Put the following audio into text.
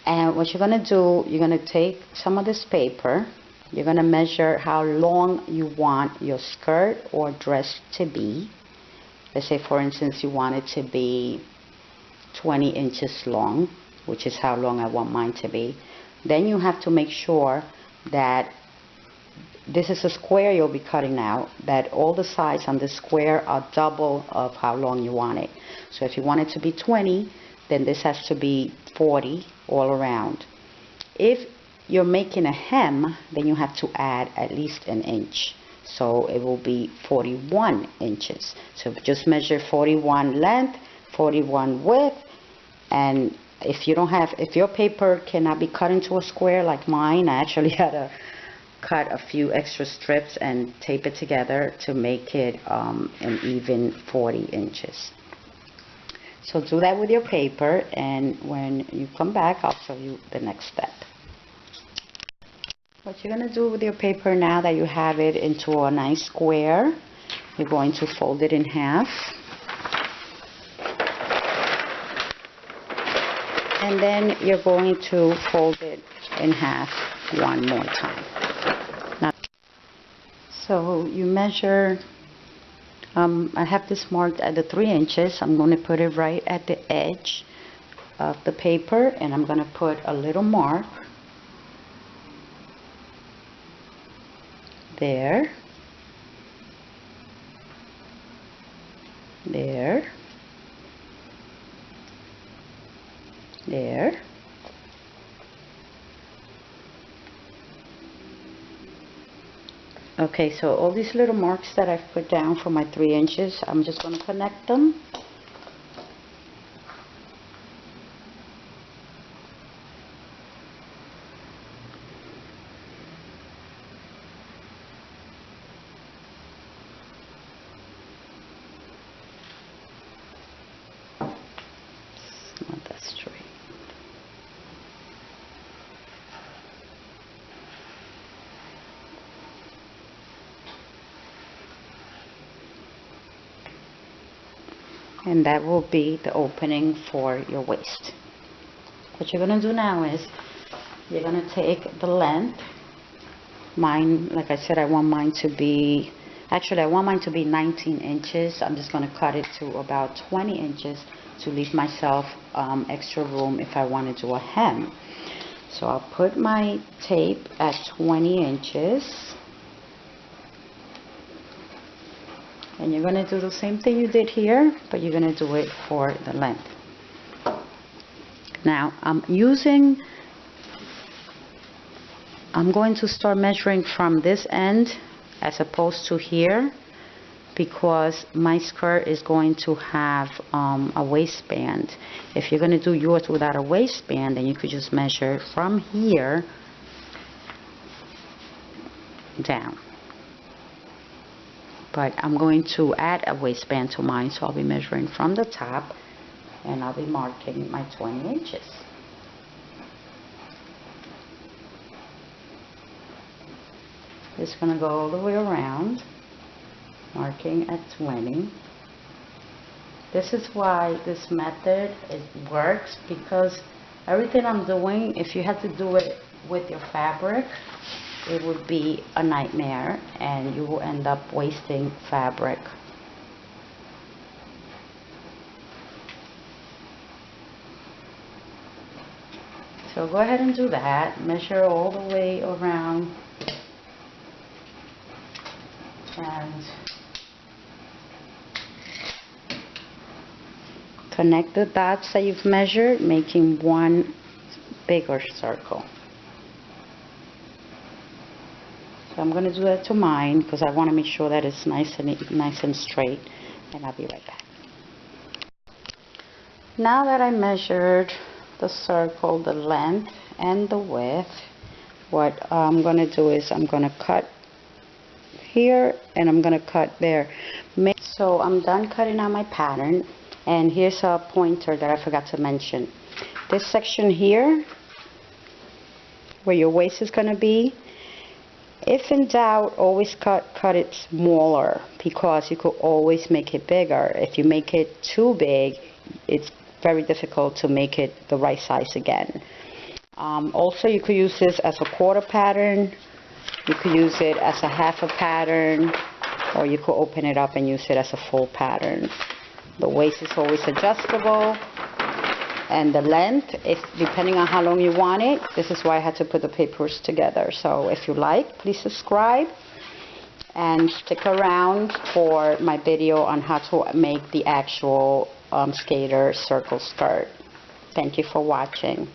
And what you're going to do, you're going to take some of this paper. You're going to measure how long you want your skirt or dress to be. Let's say, for instance, you want it to be 20 inches long, which is how long I want mine to be. Then you have to make sure that this is a square you'll be cutting out, that all the sides on the square are double of how long you want it. So if you want it to be 20, then this has to be 40 all around. If you're making a hem, then you have to add at least an inch. So it will be 41 inches. So just measure 41 length, 41 width, and if your paper cannot be cut into a square like mine, I actually had to cut a few extra strips and tape it together to make it an even 40 inches. So do that with your paper, and when you come back, I'll show you the next step. What you're going to do with your paper now that you have it into a nice square, you're going to fold it in half. And then you're going to fold it in half one more time. Now, so you measure, I have this marked at the 3 inches. I'm going to put it right at the edge of the paper, and I'm going to put a little mark there, there, there. Okay, so all these little marks that I've put down for my 3 inches, I'm just going to connect them. It's not that straight. And that will be the opening for your waist. What you're going to do now is you're going to take the length. Mine, like I said, I want mine to be 19 inches. I'm just going to cut it to about 20 inches to leave myself extra room if I want to do a hem. So I'll put my tape at 20 inches. And you're going to do the same thing you did here, but you're going to do it for the length. Now, I'm going to start measuring from this end as opposed to here, because my skirt is going to have a waistband. If you're going to do yours without a waistband, then you could just measure from here down. But I'm going to add a waistband to mine, so I'll be measuring from the top, and I'll be marking my 20 inches. Just going to go all the way around, marking at 20. This is why this method works, because everything I'm doing, if you had to do it with your fabric, it would be a nightmare and you will end up wasting fabric. So go ahead and do that. Measure all the way around and connect the dots that you've measured, making one bigger circle. So I'm going to do that to mine because I want to make sure that it's nice and straight, and I'll be right back. Now that I measured the circle, the length and the width, what I'm going to do is I'm going to cut here and I'm going to cut there. So I'm done cutting out my pattern, and here's a pointer that I forgot to mention. This section here where your waist is going to be, if in doubt, always cut it smaller, because you could always make it bigger. If you make it too big, it's very difficult to make it the right size again. Also, you could use this as a quarter pattern. You could use it as a half a pattern, or you could open it up and use it as a full pattern. The waist is always adjustable, and the length is depending on how long you want it. This is why I had to put the papers together. So if you like, please subscribe and stick around for my video on how to make the actual skater circle skirt. Thank you for watching.